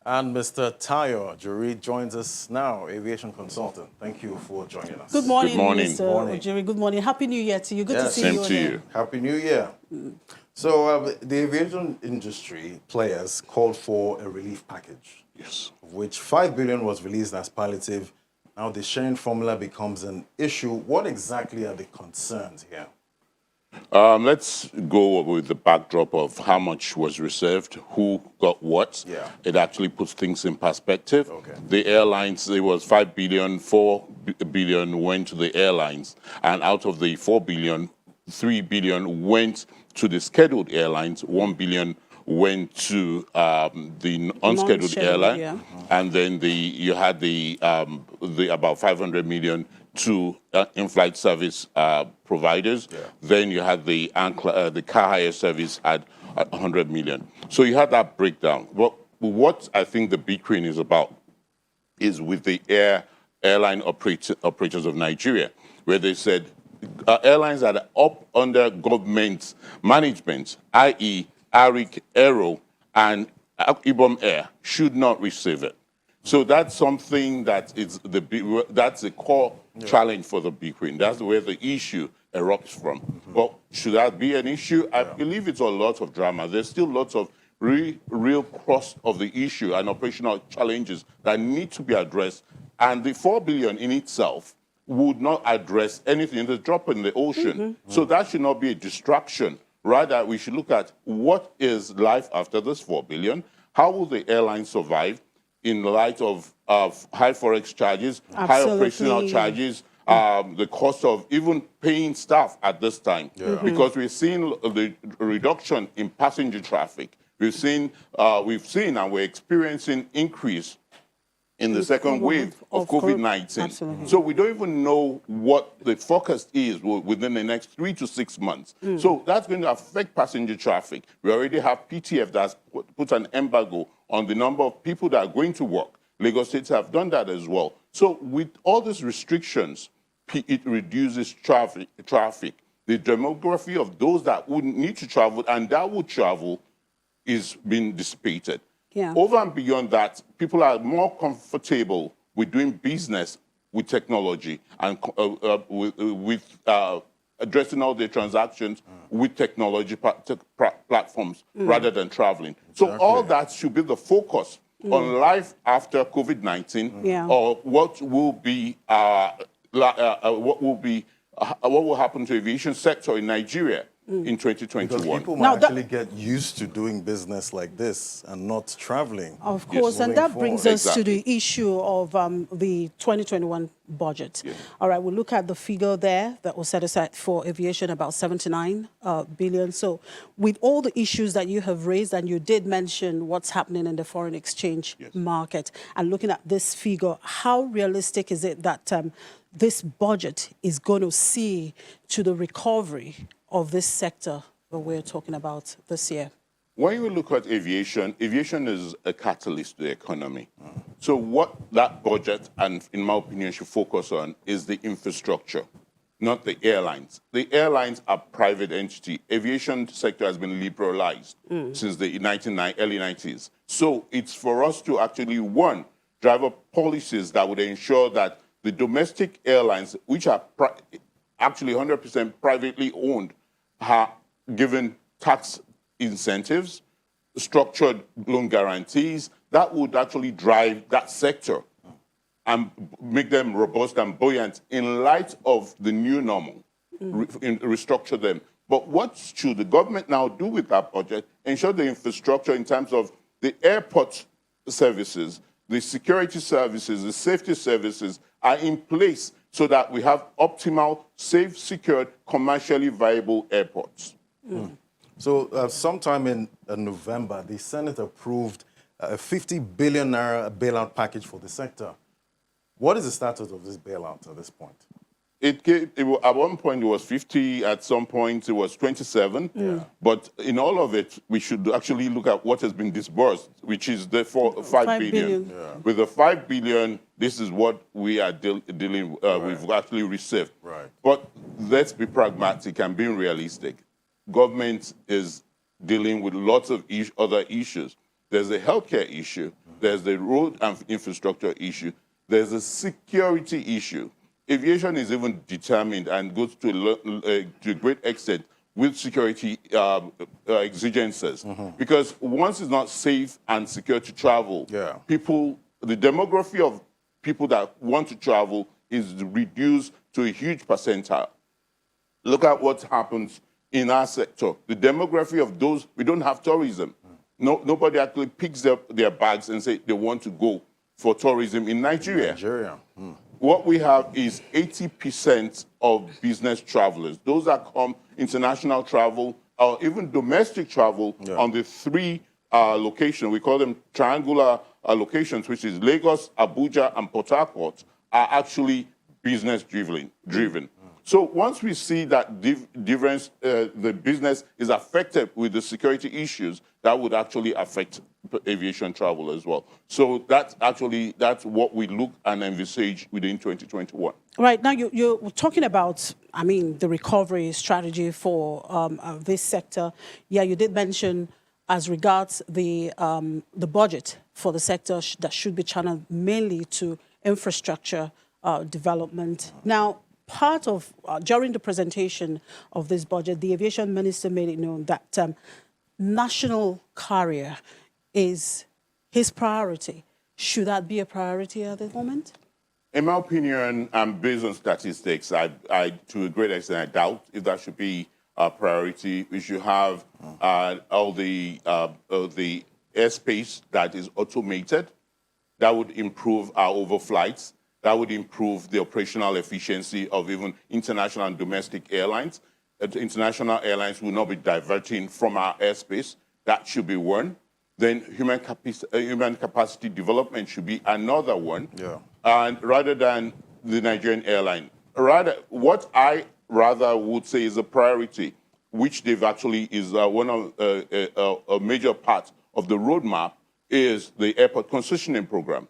And Mr. Tayo Ojuri joins us now, aviation consultant. Thank you for joining us. Good morning, Good morning. Mr. Ojuri. Good morning. Happy New Year to you. Good to see Same you to again. you. Happy New Year. So the aviation industry players called for a relief package, Yes. of which 5 billion was released as palliative. Now the sharing formula becomes an issue. What exactly are the concerns here? Let's go with the backdrop of how much was reserved, who got what. Yeah. It actually puts things in perspective. Okay. The airlines, it was 5 billion, 4 billion went to the airlines. And out of the 4 billion, 3 billion went to the scheduled airlines, 1 billion went to the unscheduled Non-scheduled, airline, yeah. and then you had the about 500 million to in-flight service providers. Yeah. Then you had the car hire service at 100 million. So you had that breakdown. But what I think the big queen is about is with the airline operators of Nigeria, where they said airlines that are up under government management, i.e. ARIC, Aero, and Ibom Air, should not receive it. So that's something that is that's the core challenge for the big queen. That's where the issue erupts from. But should that be an issue? I believe it's a lot of drama. There's still lots of real cost of the issue and operational challenges that need to be addressed. And the 4 billion in itself would not address anything. It's a drop in the ocean. So that should not be a distraction. Rather, we should look at what is life after this 4 billion. How will the airline survive in light of high forex charges, high operational charges, the cost of even paying staff at this time? Because we're seeing the reduction in passenger traffic. We've seen and we're experiencing increase in the second wave of COVID-19. So we don't even know what the forecast is within the next 3 to 6 months. So that's going to affect passenger traffic. We already have PTF that's put an embargo on the number of people that are going to work. Lagos states have done that as well. So with all these restrictions, it reduces traffic. The demography of those that would need to travel and that would travel is being dissipated. Yeah. Over and beyond that, people are more comfortable with doing business with technology and with addressing all their transactions with technology platforms rather than traveling. So all that should be the focus on life after COVID-19, or what will happen to aviation sector in Nigeria in 2021. Because people might actually get used to doing business like this and not traveling. Of course, and that brings us to the issue of the 2021 budget. Yeah. All right, we'll look at the figure there that was set aside for aviation, about 79 billion. So with all the issues that you have raised, and you did mention what's happening in the foreign exchange market, and looking at this figure, how realistic is it that this budget is going to see to the recovery of this sector that we're talking about this year? When you look at aviation, aviation is a catalyst to the economy. So what that budget, and in my opinion, should focus on is the infrastructure, not the airlines. The airlines are private entity. Aviation sector has been liberalized since the early 90s. So it's for us to actually, one, drive up policies that would ensure that the domestic airlines, which are actually 100% privately owned, are given tax incentives, structured loan guarantees that would actually drive that sector and make them robust and buoyant in light of the new normal, restructure them. But what should the government now do with that budget? Ensure the infrastructure in terms of the airport services, the security services, the safety services are in place so that we have optimal, safe, secured, commercially viable airports. So sometime in November, the Senate approved a 50 billion naira bailout package for the sector. What is the status of this bailout at this point? At one point it was 50, at some point it was 27. But in all of it, we should actually look at what has been disbursed, which is the 5 billion. With the 5 billion, this is what we are dealing we've actually received. But let's be pragmatic and being realistic. Government is dealing with lots of other issues. There's a healthcare issue. There's the road and infrastructure issue. There's a security issue. Aviation is even determined and goes to a great extent with security exigencies. Because once it's not safe and secure to travel, the demography of people that want to travel is reduced to a huge percentile. Look at what happens in our sector. The demography of those, we don't have tourism. Nobody actually picks up their bags and say they want to go for tourism in Nigeria. What we have is 80% of business travelers. Those that come international travel or even domestic travel on the three locations. We call them triangular locations, which is Lagos, Abuja, and Port Harcourt, are actually business driven. So once we see that the business is affected with the security issues, that would actually affect aviation travel as well. So that's what we look and envisage within 2021. Right, now you're talking about, I mean, the recovery strategy for this sector. Yeah, you did mention as regards the budget for the sector that should be channeled mainly to infrastructure development. Now, part of, during the presentation of this budget, the aviation minister made it known that national carrier is his priority. Should that be a priority at the moment? In my opinion, and based on statistics, I to a great extent, I doubt if that should be a priority. We should have all the airspace that is automated. That would improve our overflights. That would improve the operational efficiency of even international and domestic airlines. International airlines will not be diverting from our airspace. That should be one. Then human capacity development should be another one. And rather than the Nigerian airline, what I rather would say is a priority, which they've actually is one of a major part of the roadmap, is the airport concessioning program.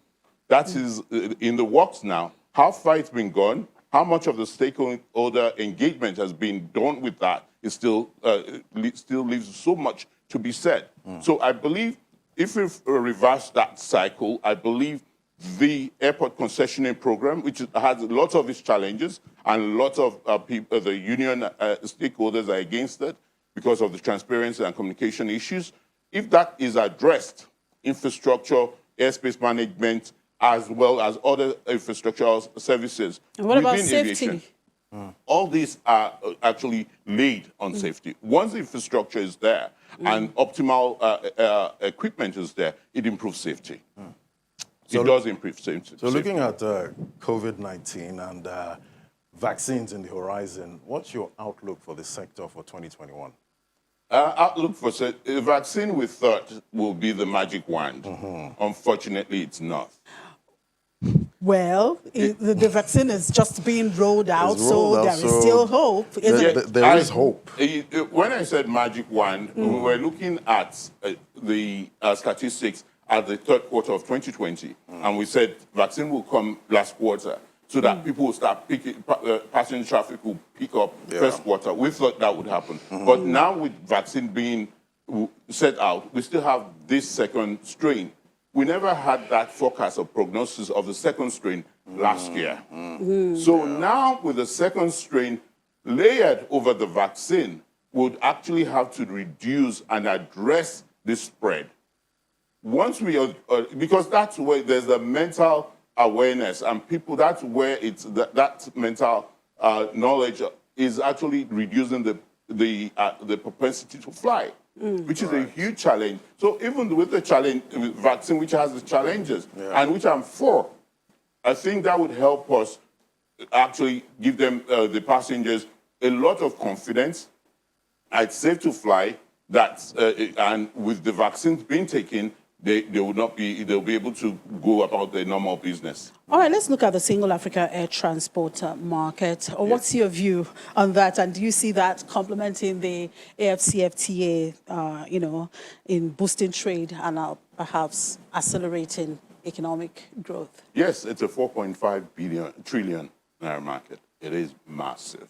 That is in the works now. How far it's been gone, how much of the stakeholder engagement has been done with that is still leaves so much to be said. So I believe if we reverse that cycle, I believe the airport concessioning program, which has lots of its challenges and lots of people, the union stakeholders are against it because of the transparency and communication issues. If that is addressed, infrastructure, airspace management, as well as other infrastructural services. And what about safety? Aviation, all these are actually laid on safety. Once the infrastructure is there and optimal equipment is there, it improves safety. So it does improve safety. So looking at COVID-19 and vaccines in the horizon, what's your outlook for the sector for 2021? Outlook for a vaccine we thought will be the magic wand. Unfortunately, it's not. Well, the vaccine is just being rolled out, so there is still hope. There is hope. When I said magic wand, we were looking at the statistics at the third quarter of 2020, and we said vaccine will come last quarter, so that people will start picking, passenger traffic will pick up first quarter. We thought that would happen. But now with vaccine being set out, we still have this second strain. We never had that forecast or prognosis of the second strain last year. So now with the second strain layered over the vaccine, would actually have to reduce and address this spread. Once we, because that's where there's a mental awareness and people, that's where it's, that mental knowledge is actually reducing the propensity to fly. Which is a huge challenge. So even with the challenge, with vaccine, which has the challenges, and which I'm for, I think that would help us actually give them, the passengers, a lot of confidence. It's safe to fly, and with the vaccines being taken, they'll be able to go about their normal business. All right, let's look at the single Africa air transport market. What's your view on that? And do you see that complementing the AFCFTA, in boosting trade and perhaps accelerating economic growth? Yes, it's a 4.5 trillion naira market. It is massive.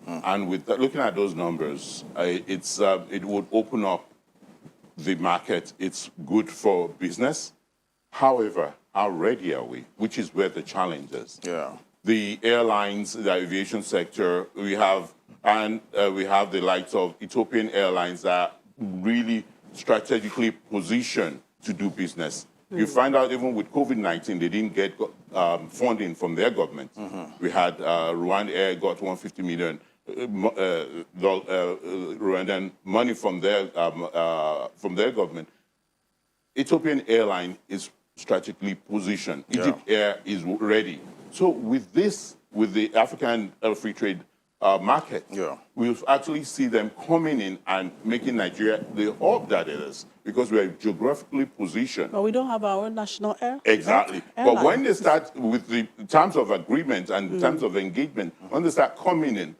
And with looking at those numbers, it would open up the market. It's good for business. However, how ready are we? Which is where the challenge is. Yeah. The airlines, the aviation sector, we have the likes of Ethiopian Airlines that are really strategically positioned to do business. You find out even with COVID-19, they didn't get funding from their government. We had Rwanda Air got 150 million Rwandan money from their government. Ethiopian Airline is strategically positioned. Egypt Air is ready. So with this, with the African free trade market, we'll actually see them coming in and making Nigeria the hub that it is, because we are geographically positioned. But we don't have our own national air. Exactly. But when they start with the terms of agreement and terms of engagement, when they start coming in,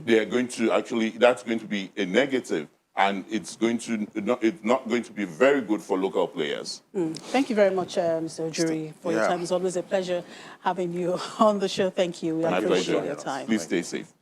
they are going to actually, that's going to be a negative. And it's not going to be very good for local players. Thank you very much, Mr. Ojuri, for your time. It's always a pleasure having you on the show. Thank you. We My appreciate pleasure. your time. Please stay safe.